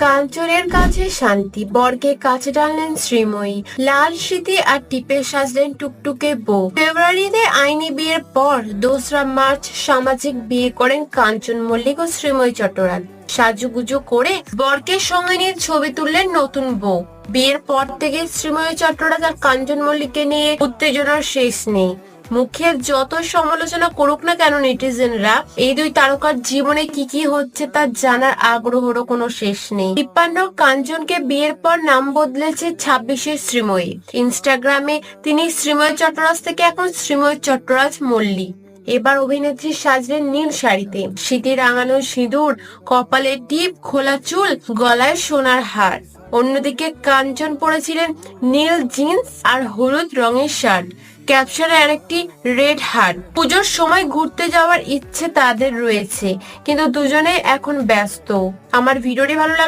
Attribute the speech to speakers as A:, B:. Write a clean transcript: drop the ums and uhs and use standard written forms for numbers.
A: কাঞ্চনের কাছে শান্তি, বরকে কাছে টানলেন শ্রীময়ী। লাল স্মৃতি আর টিপে সাজলেন টুকটুকে বউ। ফেব্রুয়ারিতে আইনি বিয়ের পর 2রা মার্চ সামাজিক বিয়ে করেন কাঞ্চন মল্লিক ও শ্রীময়ী চট্টরাজ। সাজুগুজু করে বরকে সঙ্গে নিয়ে ছবি তুললেন নতুন বউ। বিয়ের পর থেকে শ্রীময়ী চট্টরাজ আর কাঞ্চন মল্লিককে নিয়ে উত্তেজনার শেষ নেই। মুখে যত সমালোচনা করুক না কেন নেটিজেনরা, এই দুই তারকার জীবনে কি কি হচ্ছে তা জানার আগ্রহেরও কোনো শেষ নেই। 53 কাঞ্চনকে বিয়ের পর নাম বদলেছে 26-এর শ্রীময়ী। ইনস্টাগ্রামে তিনি শ্রীময়ী চট্টরাজ থেকে এখন শ্রীময়ী চট্টরাজ মল্লিক। এবার অভিনেত্রী সাজলেন নীল শাড়িতে, শীতে রাঙানো সিঁদুর, কপালে টিপ, খোলা চুল, গলায় সোনার হার। অন্যদিকে কাঞ্চন পরেছিলেন নীল জিন্স আর হলুদ রঙের শার্ট, ক্যাপশনে আরেকটি রেড হার্ট। পুজোর সময় ঘুরতে যাওয়ার ইচ্ছে তাদের রয়েছে, কিন্তু দুজনেই এখন ব্যস্ত। আমার ভিডিওটি ভালো লাগলে